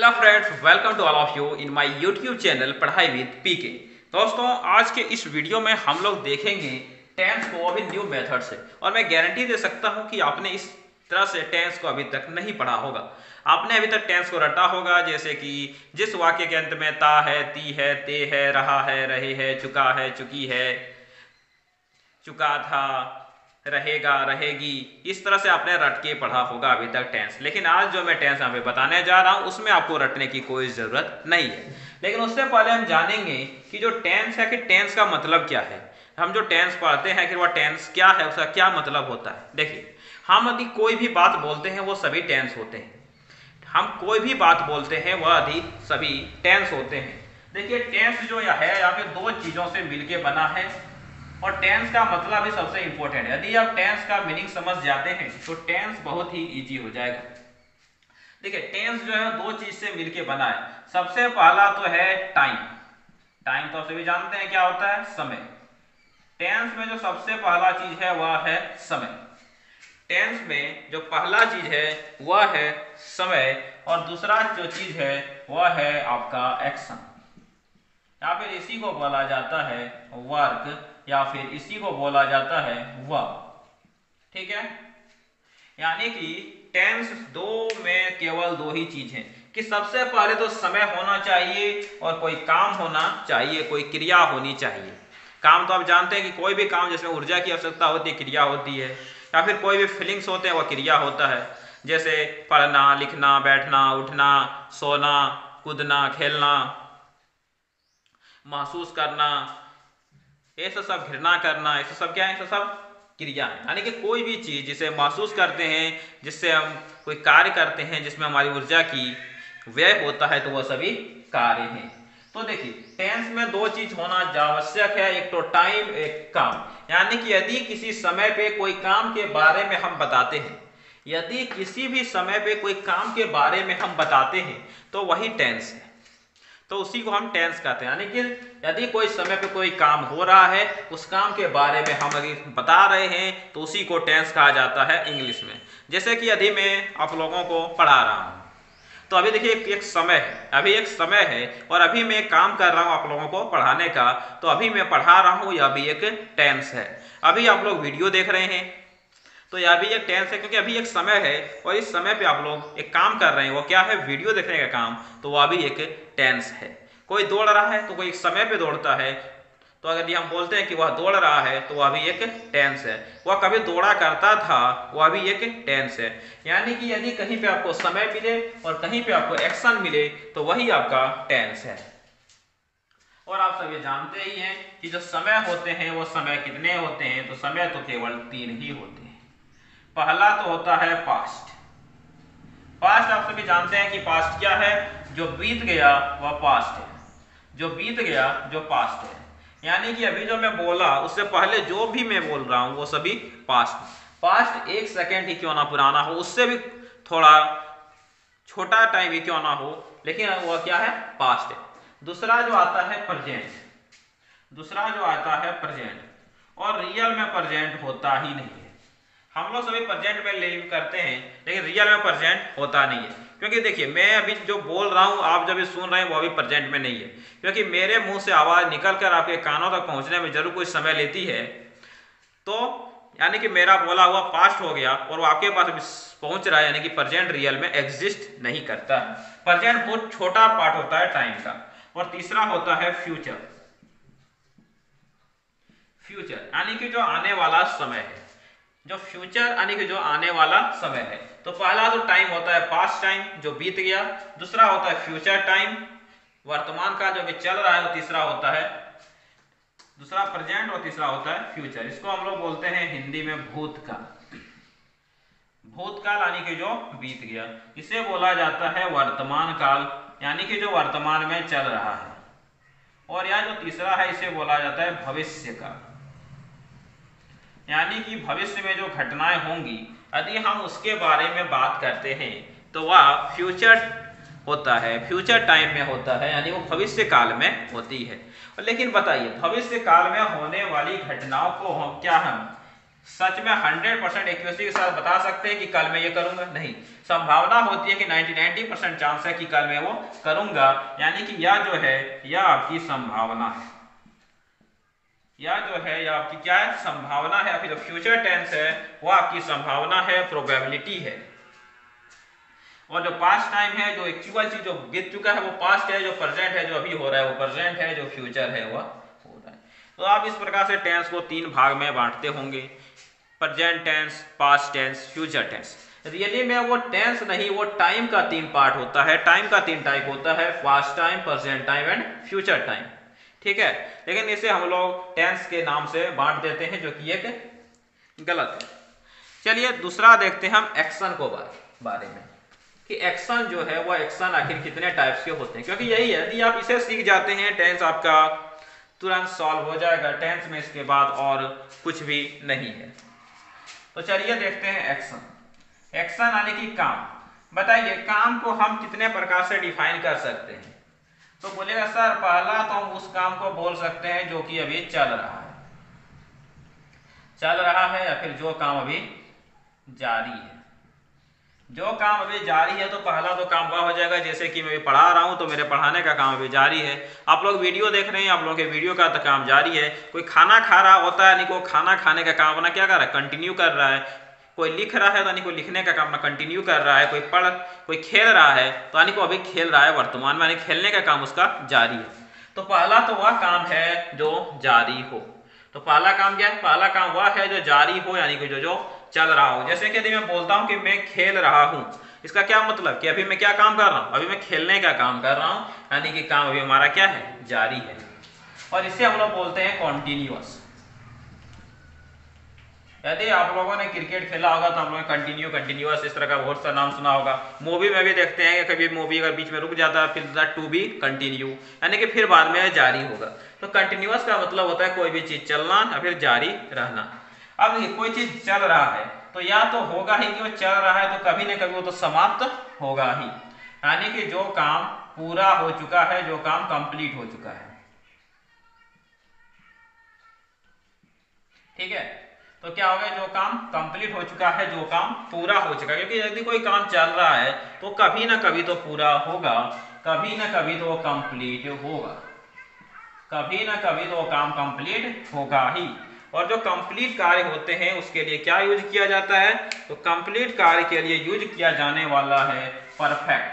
Hello friends, welcome to all of you in my YouTube channel पढ़ाई with PK. दोस्तों, आज के इस वीडियो में हम लोग देखेंगे टेंस को अभी न्यू मेथड से। और मैं गारंटी दे सकता हूं कि आपने इस तरह से टेंस को अभी तक नहीं पढ़ा होगा। आपने अभी तक टेंस को रटा होगा, जैसे कि जिस वाक्य के अंत में ता है, ती है, ते है, रहा है, रहे है, चुका है, चुकी है, चुका था, रहेगा, रहेगी। इस तरह से आपने रट के पढ़ा होगा अभी तक टेंस। लेकिन आज जो मैं टेंस यहाँ पे बताने जा रहा हूँ उसमें आपको रटने की कोई जरूरत नहीं है। लेकिन उससे पहले हम जानेंगे कि जो टेंस है कि टेंस का मतलब क्या है। हम जो टेंस पढ़ते हैं कि वह टेंस क्या है, उसका क्या मतलब होता है। देखिए, हम यदि कोई भी बात बोलते हैं वो सभी टेंस होते हैं। हम कोई भी बात बोलते हैं वह अधिक सभी टेंस होते हैं। देखिए, टेंस जो है यहाँ पे दो चीजों से मिलके बना है और टेंस का मतलब भी सबसे इंपॉर्टेंट है। यदि आप टेंस का मीनिंग समझ जाते हैं तो टेंस बहुत ही इजी हो जाएगा। देखिए, टेंस जो है दो चीज से मिलके बना है। सबसे पहला तो है टाइम। टाइम तो आप सभी जानते हैं क्या होता है, समय। टेंस में जो सबसे पहला चीज है वह है समय। टेंस में जो पहला चीज है वह है समय और दूसरा जो चीज है वह है आपका एक्शन। या फिर इसी को बोला जाता है वर्क, या फिर इसी को बोला जाता है वर्ब। ठीक है, यानी कि टेंस दो में केवल दो ही चीज हैं कि सबसे पहले तो समय होना चाहिए और कोई काम होना चाहिए, कोई क्रिया होनी चाहिए। काम तो आप जानते हैं कि कोई भी काम जिसमें ऊर्जा की आवश्यकता होती है क्रिया होती है, या फिर कोई भी फीलिंग्स होते हैं वह क्रिया होता है। जैसे पढ़ना, लिखना, बैठना, उठना, सोना, कूदना, खेलना, महसूस करना, ये सब घृणा करना, ये सब क्या है, ये सब क्रिया है। यानी कि कोई भी चीज जिसे महसूस करते हैं, जिससे हम कोई कार्य करते हैं, जिसमें हमारी ऊर्जा की व्यय होता है, तो वह सभी कार्य हैं। तो देखिए, टेंस में दो चीज होना आवश्यक है, एक तो टाइम, एक काम। यानी कि यदि किसी समय पे कोई काम के बारे में हम बताते हैं, यदि किसी भी समय पे कोई काम के बारे में हम बताते हैं तो वही टेंस है। तो उसी को हम टेंस कहते हैं। यानी कि यदि कोई समय पे कोई काम हो रहा है, उस काम के बारे में हम अगर बता रहे हैं तो उसी को टेंस कहा जाता है इंग्लिश में। जैसे कि अभी मैं आप लोगों को पढ़ा रहा हूँ, तो अभी देखिए एक समय है, अभी एक समय है और अभी मैं काम कर रहा हूँ आप लोगों को पढ़ाने का, तो अभी मैं पढ़ा रहा हूँ, यह भी एक टेंस है। अभी आप लोग वीडियो देख रहे हैं तो यह भी एक टेंस है, क्योंकि अभी एक समय है और इस समय पे आप लोग एक काम कर रहे हैं, वो क्या है, वीडियो देखने का काम, तो वह भी एक टेंस है। कोई दौड़ रहा है तो कोई एक समय पे दौड़ता है, तो अगर हम बोलते हैं कि वह दौड़ रहा है तो वह भी एक टेंस है। वह कभी दौड़ा करता था, वह भी एक टेंस है। यानी कि यदि कहीं पे आपको समय मिले और कहीं पे आपको एक्शन मिले तो वही आपका टेंस है। और आप सभी जानते ही हैं कि जो समय होते हैं वो समय कितने होते हैं, तो समय तो केवल 3 ही होते हैं। पहला तो होता है पास्ट। पास्ट आप सभी जानते हैं कि पास्ट क्या है, जो बीत गया वह पास्ट है, जो बीत गया जो पास्ट है। यानी कि अभी जो मैं बोला उससे पहले जो भी मैं बोल रहा हूं वो सभी पास्ट। पास्ट 1 सेकेंड ही क्यों ना पुराना हो, उससे भी थोड़ा छोटा टाइम ही क्यों ना हो, लेकिन वह क्या है, पास्ट है। दूसरा जो आता है प्रेजेंट, दूसरा जो आता है प्रेजेंट, और रियल में प्रेजेंट होता ही नहीं है। हम लोग सभी प्रेजेंट में लिव करते हैं लेकिन रियल में प्रेजेंट होता नहीं है। क्योंकि देखिए, मैं अभी जो बोल रहा हूं, आप जब सुन रहे हैं वो अभी प्रेजेंट में नहीं है, क्योंकि मेरे मुंह से आवाज निकलकर आपके कानों तक पहुंचने में जरूर कुछ समय लेती है। तो यानी कि मेरा बोला हुआ पास्ट हो गया और वो आपके पास पहुंच रहा है, यानी कि प्रेजेंट रियल में एग्जिस्ट नहीं करता। प्रेजेंट बहुत छोटा पार्ट होता है टाइम का। और तीसरा होता है फ्यूचर। फ्यूचर यानी कि जो आने वाला समय है, जो फ्यूचर यानी कि जो आने वाला समय है। तो पहला तो टाइम होता है पास्ट टाइम, जो बीत गया। दूसरा होता है फ्यूचर टाइम, वर्तमान का जो भी चल रहा है। और तीसरा होता है, दूसरा प्रेजेंट और तीसरा होता है फ्यूचर। इसको हम लोग बोलते हैं हिंदी में भूतकाल। भूतकाल यानी कि जो बीत गया। इसे बोला जाता है वर्तमान काल, यानी कि जो वर्तमान में चल रहा है। और यह जो तीसरा है इसे बोला जाता है भविष्य काल, यानी कि भविष्य में जो घटनाएं होंगी यदि हम उसके बारे में बात करते हैं तो वह फ्यूचर होता है, फ्यूचर टाइम में होता है, यानी वो भविष्य काल में होती है। लेकिन बताइए, भविष्य काल में होने वाली घटनाओं को हम सच में 100% एक्यूरेसी के साथ बता सकते हैं कि कल मैं ये करूंगा? नहीं। संभावना होती है कि 90% चांस है कि कल मैं वो करूंगा, यानी कि यह जो है यह आपकी संभावना है, यह जो है यह आपकी क्या है? संभावना है। फिर जो फ्यूचर टेंस है वो आपकी संभावना है, प्रोबेबिलिटी है। और जो पास्ट टाइम है, जो एक्चुअल चीज जो बीत चुका है वो पास्ट है, जो प्रेजेंट है जो अभी हो रहा है वो प्रेजेंट है, जो फ्यूचर है वह हो रहा है। तो आप इस प्रकार से टेंस को 3 भाग में बांटते होंगे, present tense, past tense, future tense. Really में वो टेंस नहीं, वो टाइम का 3 पार्ट होता है, टाइम का 3 टाइप होता है, past time, present time and future time. ठीक है, लेकिन इसे हम लोग टेंस के नाम से बांट देते हैं, जो कि एक गलत है। चलिए दूसरा देखते हैं हम एक्शन को बारे में, कि एक्शन जो है वो एक्शन आखिर कितने टाइप्स के होते हैं, क्योंकि यही है, यदि आप इसे सीख जाते हैं टेंस आपका तुरंत सॉल्व हो जाएगा। टेंस में इसके बाद और कुछ भी नहीं है। तो चलिए देखते हैं एक्शन। एक्शन यानी कि काम। बताइए काम को हम कितने प्रकार से डिफाइन कर सकते हैं? तो बोलेगा सर पहला तो हम उस काम को बोल सकते हैं जो कि अभी चल रहा है, या फिर जो काम अभी जारी है। जो काम अभी जारी है तो पहला तो काम वह हो जाएगा, जैसे कि मैं अभी पढ़ा रहा हूं तो मेरे पढ़ाने का काम अभी जारी है। आप लोग वीडियो देख रहे हैं, आप लोगों के वीडियो का तो काम जारी है। कोई खाना खा रहा होता है, यानी खाना खाने का काम अपना क्या कर रहा है? कंटिन्यू कर रहा है। कोई लिख रहा है तो यानी कोई लिखने का काम कंटिन्यू कर रहा है। कोई खेल रहा है तो यानी अभी खेल रहा है, वर्तमान में, यानी खेलने का काम उसका जारी है। तो पहला तो वह काम है जो जारी हो। तो पहला काम क्या है? पहला काम वह है जो जारी हो, यानी कि जो चल रहा हो। जैसे कि यदि मैं बोलता हूं कि मैं खेल रहा हूं, इसका क्या मतलब कि अभी मैं क्या काम कर रहा हूं? अभी मैं खेलने का काम कर रहा हूं, यानी कि काम अभी हमारा क्या है? जारी है। और इसे हम लोग बोलते हैं कॉन्टिन्यूअस। यदि आप लोगों ने क्रिकेट खेला होगा तो आप लोगों ने कंटिन्यूअस इस तरह का बहुत सा नाम सुना होगा। मूवी में भी देखते हैं कि कभी मूवी अगर बीच में रुक जाता है, फिर दैट टू बी कंटिन्यू, यानी कि फिर बाद में जारी होगा। तो कंटिन्यूअस का मतलब होता है कोई भी चीज चलना या फिर जारी रहना। अब कोई चीज चल रहा है तो या तो होगा ही कि वो चल रहा है, तो कभी न कभी वो तो समाप्त होगा ही, यानी कि जो काम पूरा हो चुका है, जो काम कंप्लीट हो चुका है। ठीक है, तो क्या हो गया? जो काम कंप्लीट हो चुका है, जो काम पूरा हो चुका है। क्योंकि यदि कोई काम चल रहा है तो कभी ना कभी तो पूरा होगा, कभी ना कभी तो कंप्लीट होगा, कभी ना कभी तो काम कंप्लीट होगा ही। और जो कंप्लीट कार्य होते हैं उसके लिए क्या यूज किया जाता है? तो कंप्लीट कार्य के लिए यूज किया जाने वाला है परफेक्ट।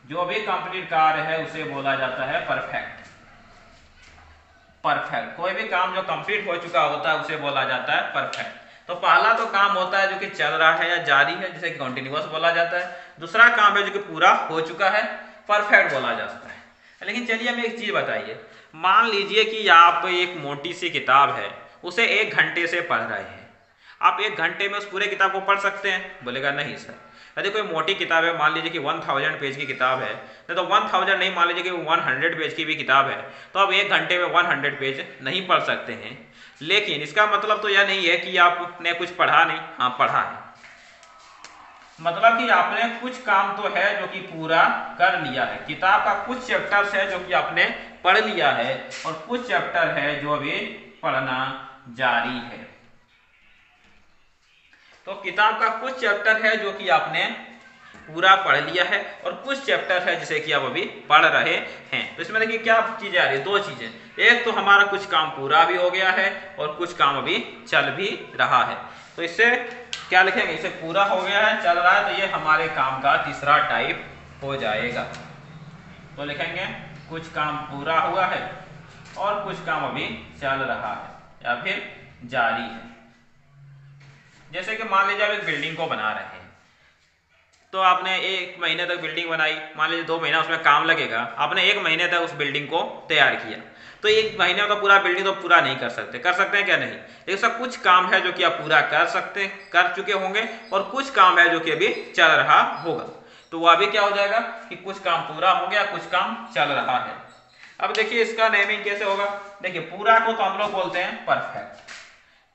जो भी कंप्लीट कार्य है उसे बोला जाता है परफेक्ट। परफेक्ट, कोई भी काम जो कंप्लीट हो चुका होता है उसे बोला जाता है परफेक्ट। तो पहला तो काम होता है जो कि चल रहा है या जारी है, जिसे कंटिन्यूअस बोला जाता है। दूसरा काम है जो कि पूरा हो चुका है, परफेक्ट बोला जाता है। लेकिन चलिए हमें एक चीज बताइए, मान लीजिए कि आप एक मोटी सी किताब है, उसे 1 घंटे से पढ़ रहे हैं। आप 1 घंटे में उस पूरे किताब को पढ़ सकते हैं? बोलेगा नहीं सर। यदि कोई मोटी किताब है, मान लीजिए कि 1000 पेज की किताब है, नहीं तो 1000 नहीं, मान लीजिए कि 100 पेज की भी किताब है, तो आप 1 घंटे में 100 पेज नहीं पढ़ सकते हैं। लेकिन इसका मतलब तो यह नहीं है कि आपने कुछ पढ़ा नहीं। हाँ पढ़ा है, मतलब कि आपने कुछ काम तो है जो कि पूरा कर लिया है। किताब का कुछ चैप्टर्स है जो कि आपने पढ़ लिया है, और कुछ चैप्टर है जो अभी पढ़ना जारी है। तो किताब का कुछ चैप्टर है जो कि आपने पूरा पढ़ लिया है, और कुछ चैप्टर है जिसे कि आप अभी पढ़ रहे हैं। तो इसमें देखिए क्या चीजें आ रही है? 2 चीजें। एक तो हमारा कुछ काम पूरा भी हो गया है और कुछ काम अभी चल भी रहा है। तो इससे क्या लिखेंगे? इसे पूरा हो गया है, चल रहा है, तो ये हमारे काम का तीसरा टाइप हो जाएगा। तो लिखेंगे कुछ काम पूरा हुआ है और कुछ काम अभी चल रहा है या फिर जारी है। जैसे कि मान लीजिए आप एक बिल्डिंग को बना रहे हैं, तो आपने 1 महीने तक बिल्डिंग बनाई, मान लीजिए 2 महीना उसमें काम लगेगा, आपने 1 महीने तक उस बिल्डिंग को तैयार किया। तो 1 महीने में तो पूरा बिल्डिंग तो पूरा नहीं कर सकते, कर सकते हैं क्या? नहीं। लेकिन उसका कुछ काम है जो कि आप पूरा कर सकते, कर चुके होंगे, और कुछ काम है जो कि अभी चल रहा होगा। तो वो अभी क्या हो जाएगा कि कुछ काम पूरा हो गया, कुछ काम चल रहा है। अब देखिए इसका नेमिंग कैसे होगा। देखिए पूरा को तो हम लोग बोलते हैं परफेक्ट,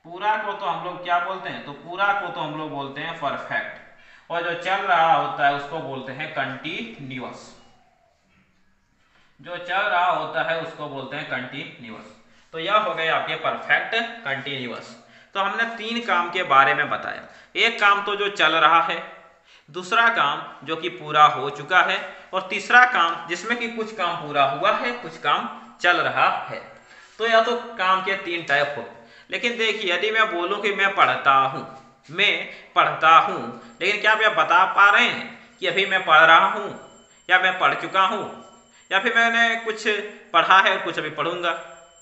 पूरा को तो हम लोग क्या बोलते हैं? तो पूरा को तो हम लोग बोलते हैं परफेक्ट, और जो चल रहा होता है उसको बोलते हैं कंटिन्यूअस। जो चल रहा होता है उसको बोलते हैं कंटिन्यूअस। तो यह हो गए आपके परफेक्ट, कंटिन्यूअस। तो हमने 3 काम के बारे में बताया। एक काम तो जो चल रहा है, दूसरा काम जो कि पूरा हो चुका है, और तीसरा काम जिसमें कि कुछ काम पूरा हुआ है, कुछ काम चल रहा है। तो यह तो काम के 3 टाइप हो। लेकिन देखिए, यदि मैं बोलूं कि मैं पढ़ता हूं, लेकिन क्या आप बता पा रहे हैं कि अभी मैं पढ़ रहा हूं, या मैं पढ़ चुका हूं, या फिर मैंने कुछ पढ़ा है और कुछ अभी पढ़ूंगा?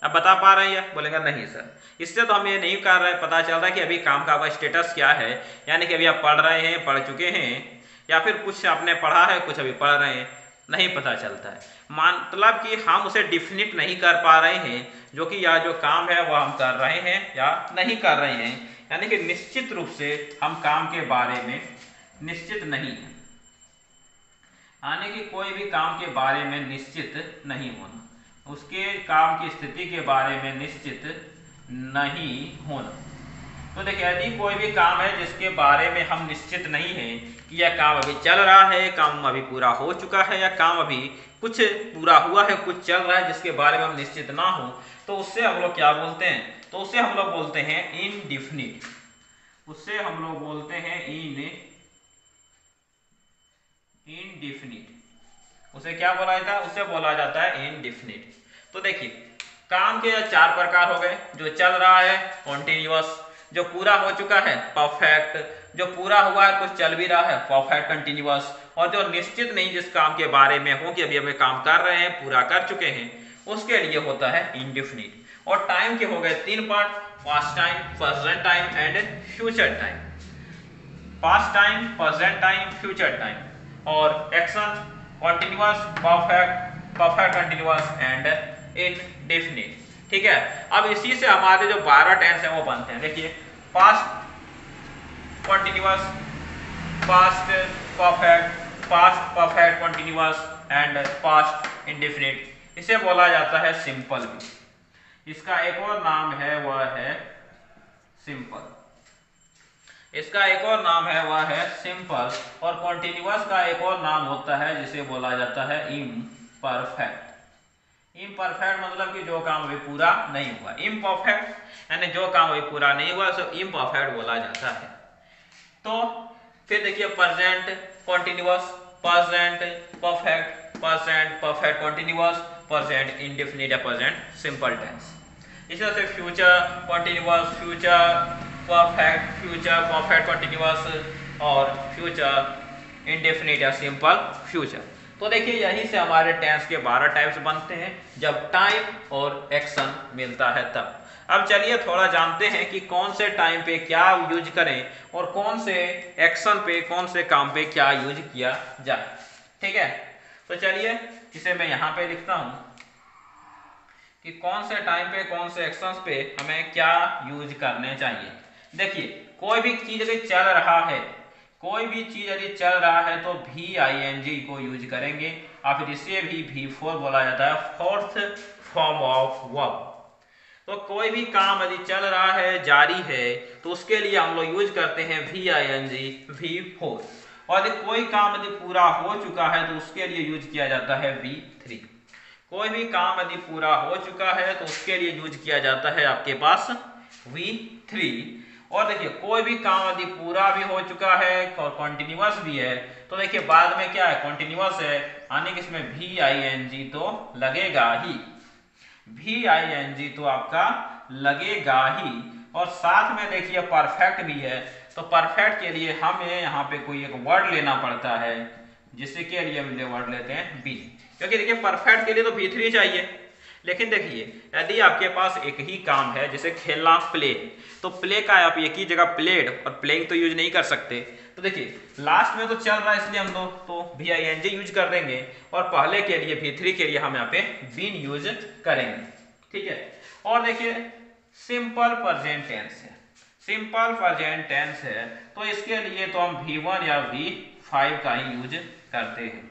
अब बता पा रहे हैं? बोलेगा नहीं सर। इससे तो हम ये नहीं कर रहे, पता चल रहा है कि अभी काम का आपका स्टेटस क्या है, यानी कि अभी आप पढ़ रहे हैं, पढ़ चुके हैं, या फिर कुछ आपने पढ़ा है, कुछ अभी पढ़ रहे हैं, नहीं पता चलता है। मतलब कि हम उसे डिफिनिट नहीं कर पा रहे हैं, जो कि यह जो काम है वह हम कर रहे हैं या नहीं कर रहे हैं, यानी कि निश्चित रूप से हम काम के बारे में निश्चित नहीं है, यानी कि कोई भी काम के बारे में निश्चित नहीं होना, उसके काम की स्थिति के बारे में निश्चित नहीं होना। तो देखिए, यदि कोई भी काम है जिसके बारे में हम निश्चित नहीं है कि यह काम अभी चल रहा है, काम अभी पूरा हो चुका है, या काम अभी कुछ पूरा हुआ है, कुछ चल रहा है, जिसके बारे में हम निश्चित ना हो, तो उससे हम लोग क्या बोलते हैं? तो उससे हम लोग बोलते हैं इनडिफिनिट। उससे हम लोग बोलते हैं इनडिफिनिट। उसे क्या बोला जाता है? उसे बोला जाता है इनडिफिनिट। तो देखिए, काम के 4 प्रकार हो गए। जो चल रहा है कॉन्टिन्यूअस, जो पूरा हो चुका है परफेक्ट, जो पूरा हुआ है कुछ चल भी रहा है परफेक्ट कंटिन्यूअस, और जो निश्चित नहीं जिस काम के बारे में हो कि अभी अभी काम कर रहे हैं, पूरा कर चुके हैं, उसके लिए होता है इनडिफिनिट। और टाइम के हो गए 3 part, past time, present time and future time. Past time, present time, future time. और action continuous, perfect continuous and indefinite. ठीक है। अब इसी से हमारे जो 12 टेंस हैं वो बनते हैं। देखिए, past continuous, past perfect continuous and past indefinite. इसे बोला जाता है सिंपल भी। इसका एक और नाम है, वह है सिंपल। इसका एक और नाम है, वह है सिंपल। और कॉन्टिन्यूअस का एक और नाम होता है जिसे बोला जाता है इम्परफेक्ट। इम्परफेक्ट मतलब कि जो काम अभी पूरा नहीं हुआ। इम्परफेक्ट यानी जो काम अभी पूरा नहीं हुआ, सो इम्परफेक्ट बोला जाता है। तो फिर देखिए, present continuous, present perfect continuous, present indefinite या प्रेजेंट सिंपल टेंस। इसी तरह से future continuous, future perfect continuous, और फ्यूचर इंडेफिनिट या सिंपल फ्यूचर। तो देखिए, यहीं से हमारे टेंस के 12 टाइप्स बनते हैं, जब टाइम और एक्शन मिलता है तब। अब चलिए थोड़ा जानते हैं कि कौन से टाइम पे क्या यूज करें और कौन से एक्शन पे, कौन से काम पे क्या यूज किया जाए। ठीक है, तो चलिए इसे मैं यहाँ पे लिखता हूँ कि कौन से टाइम पे, कौन से एक्शंस पे हमें क्या यूज करने चाहिए। देखिए, कोई भी चीज यदि चल रहा है, कोई भी चीज यदि चल रहा है तो VING को यूज करेंगे, और फिर इसे भी V4 बोला जाता है, फोर्थ फॉर्म ऑफ वर्ब। तो कोई भी काम यदि चल रहा है, जारी है, तो उसके लिए हम लोग यूज करते हैं VING V4। और यदि कोई काम यदि पूरा हो चुका है तो उसके लिए यूज किया जाता है V3। कोई भी काम यदि पूरा हो चुका है तो उसके लिए यूज किया जाता है आपके पास V3। और देखिए, कोई भी काम यदि पूरा भी हो चुका है और कॉन्टिन्यूअस भी है, तो देखिए बाद में क्या है, कॉन्टिन्यूअस है, यानी कि इसमें VING तो लगेगा ही। VING तो आपका लगेगा ही। और साथ में देखिए परफेक्ट भी है, तो परफेक्ट के लिए हमें यहाँ पे कोई एक वर्ड लेना पड़ता है, जिसके लिए हम वर्ड लेते हैं बी। क्योंकि देखिए, परफेक्ट के लिए तो V3 चाहिए। लेकिन देखिए, यदि आपके पास एक ही काम है, जैसे खेलना प्ले, तो प्ले का आप एक ही जगह प्लेड और प्लेइंग तो यूज नहीं कर सकते। तो देखिए, लास्ट में तो चल रहा है, इसलिए हम लोग तो VING यूज कर देंगे, और पहले के लिए V3 के लिए हम यहाँ पे बीन यूज करेंगे। ठीक है। और देखिए, सिंपल प्रेजेंट टेंस है, सिंपल प्रेजेंट टेंस है, तो इसके लिए तो हम V1 या V5 का ही यूज करते हैं।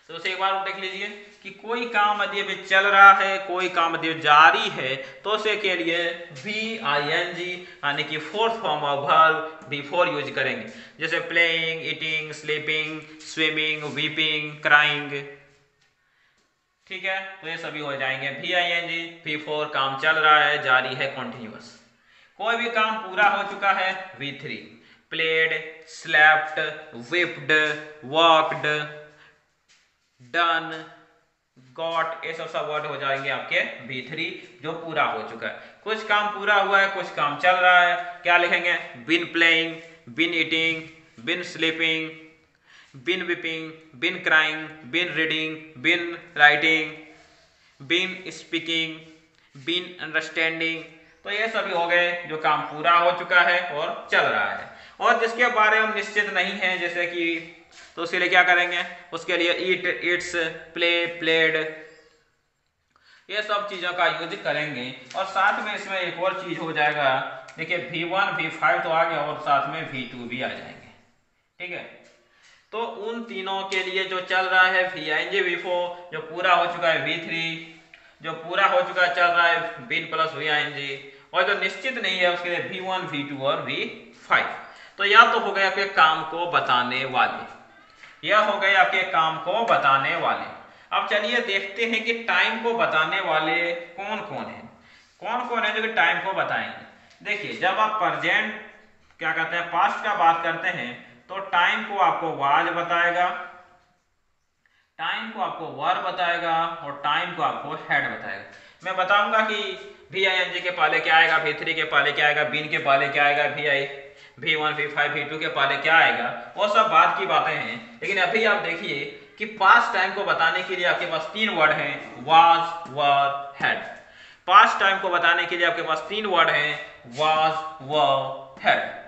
तो उसे एक बार देख लीजिए कि कोई काम यदि अभी चल रहा है, कोई काम यदि जारी है, तो उसे के लिए VING यानी कि fourth form of verb V4 use करेंगे। जैसे playing, eating, sleeping, swimming, weeping, crying. ठीक है, तो ये सभी हो जाएंगे VING V4। काम चल रहा है, जारी है, कॉन्टिन्यूअस। कोई भी काम पूरा हो चुका है V3, played, slapped, whipped, walked, done, got, ये सब वर्ड हो जाएंगे आपके V3 जो पूरा हो चुका है। कुछ काम पूरा हुआ है, कुछ काम चल रहा है, क्या लिखेंगे? Been playing, been eating, been sleeping, been weeping, been crying, been reading, been writing, been speaking, been understanding. तो ये सभी हो गए जो काम पूरा हो चुका है और चल रहा है। और जिसके बारे में हम निश्चित नहीं है, जैसे कि, तो उसके लिए क्या करेंगे? उसके लिए ईट, ईट्स, प्ले, प्लेड, ये सब चीजों का यूज करेंगे। और साथ में इसमें एक और चीज हो जाएगा, देखिए V1 V5 तो आ गया और साथ में V2 भी आ जाएंगे, ठीक है। तो उन तीनों के लिए जो चल रहा है V V4, जो पूरा हो चुका है V3, जो पूरा हो चुका चल रहा है बिन प्लस V, और जो निश्चित नहीं है उसके लिए V1 V2 और V5। तो यह तो हो गए आपके काम को बताने वाले, यह हो गए आपके काम को बताने वाले। अब चलिए देखते हैं कि टाइम को बताने वाले कौन कौन है, कौन कौन है जो कि टाइम को बताएंगे। देखिए, जब आप प्रेजेंट क्या कहते हैं पास्ट का बात करते हैं तो टाइम को आपको वाज बताएगा, टाइम को आपको वर बताएगा और टाइम को आपको हेड बताएगा। मैं बताऊंगा कि VING के पहले क्या आएगा, V3 के पहले क्या आएगा, बिन के पहले क्या आएगा, V1 V5 V2 के पहले क्या आएगा, वो सब बात की बातें हैं। लेकिन अभी आप देखिए कि पास्ट टाइम को बताने के लिए आपके पास 3 वर्ड हैं, was, were, head. Past time को बताने के लिए आपके पास 3 वर्ड हैं, वाज, वर, हेड।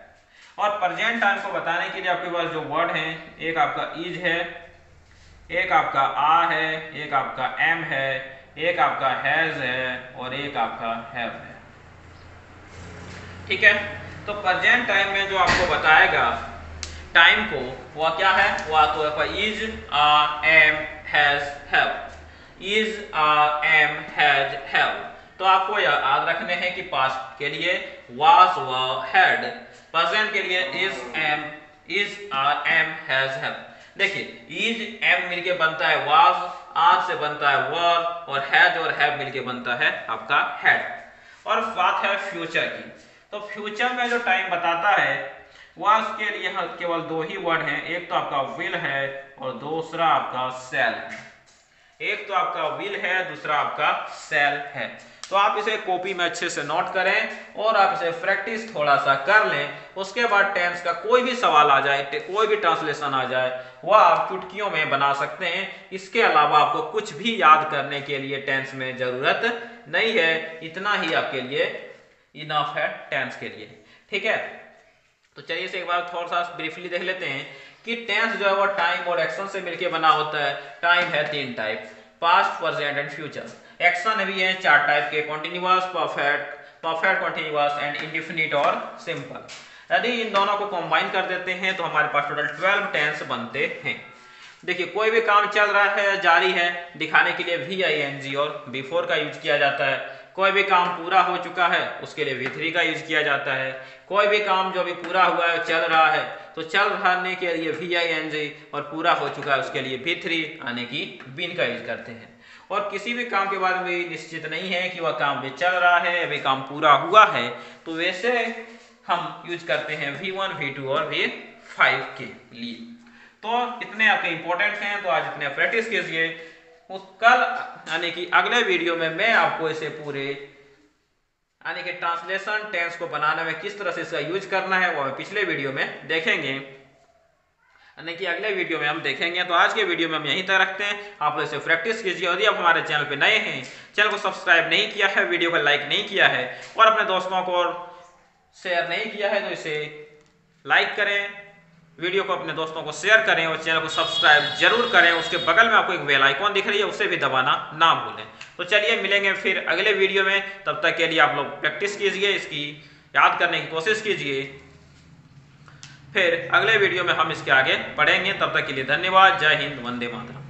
और प्रेजेंट टाइम को बताने के लिए आपके पास जो वर्ड हैं, एक आपका इज है, एक आपका आ है, एक आपका एम है, एक आपका हैज है और एक आपका हैव है, ठीक है। तो प्रेजेंट टाइम में जो आपको बताएगा टाइम को, वह क्या है? वह तो आपका is, are, am, has, have, is, are, am, has, have. तो आपको यह याद रखने हैं कि पास्ट के लिए वाज, वर, हैड, प्रेजेंट के लिए is, am, is, are, am, has, have. देखिए, इज, एम मिलके बनता है वाज, आज से बनता है वर और हैज और हैव मिलके बनता है आपका हैड। और बात है फ्यूचर की, तो फ्यूचर में जो टाइम बताता है वह उसके लिए केवल 2 ही वर्ड हैं, एक तो आपका विल है और दूसरा आपका सेल है। एक तो आपका विल है, दूसरा आपका सेल है। तो आप इसे कॉपी में अच्छे से नोट करें और आप इसे प्रैक्टिस थोड़ा सा कर लें। उसके बाद टेंस का कोई भी सवाल आ जाए, कोई भी ट्रांसलेशन आ जाए, वह आप चुटकियों में बना सकते हैं। इसके अलावा आपको कुछ भी याद करने के लिए टेंस में जरूरत नहीं है, इतना ही आपके लिए इनफ है टेंस के लिए, ठीक है। तो चलिए इसे एक बार थोड़ा सा ब्रीफली देख लेते हैं कि टेंस जो है वो टाइम और एक्शन से मिलकर बना होता है। टाइम है 3 type, past, present and future. Action भी है 4 टाइप के, continuous, perfect, perfect continuous and indefinite और सिंपल। यदि इन दोनों को कंबाइन कर देते हैं तो हमारे पास टोटल 12 टेंस बनते हैं। देखिए, कोई भी काम चल रहा है, जारी है, दिखाने के लिए VING और बिफोर का यूज किया जाता है। कोई भी काम पूरा हो चुका है उसके लिए V3 का यूज किया जाता है। कोई भी काम जो अभी पूरा हुआ है, चल रहा है, तो चल रहने के लिए VING और पूरा हो चुका है उसके लिए V3 आने की बिन का यूज करते हैं। और किसी भी काम के बारे में निश्चित नहीं है कि वह काम भी चल रहा है, अभी काम पूरा हुआ है, तो वैसे हम यूज करते हैं V1 V2 और V5 के लिए। तो इतने आपके इंपॉर्टेंट हैं, तो आज इतने प्रैक्टिस कीजिए। कल यानी कि अगले वीडियो में मैं आपको इसे पूरे यानी कि ट्रांसलेशन टेंस को बनाने में किस तरह से इसका यूज करना है वो हम पिछले वीडियो में देखेंगे, यानी कि अगले वीडियो में हम देखेंगे। तो आज के वीडियो में हम यहीं तक रखते हैं, आप लोग इसे प्रैक्टिस कीजिए। यदि आप हमारे चैनल पे नए हैं, चैनल को सब्सक्राइब नहीं किया है, वीडियो को लाइक नहीं किया है और अपने दोस्तों को शेयर नहीं किया है, तो इसे लाइक करें, वीडियो को अपने दोस्तों को शेयर करें और चैनल को सब्सक्राइब जरूर करें। उसके बगल में आपको एक बेल आइकॉन दिख रही है, उसे भी दबाना ना भूलें। तो चलिए मिलेंगे फिर अगले वीडियो में, तब तक के लिए आप लोग प्रैक्टिस कीजिए, इसकी याद करने की कोशिश कीजिए। फिर अगले वीडियो में हम इसके आगे पढ़ेंगे। तब तक के लिए धन्यवाद। जय हिंद, वंदे मातरम।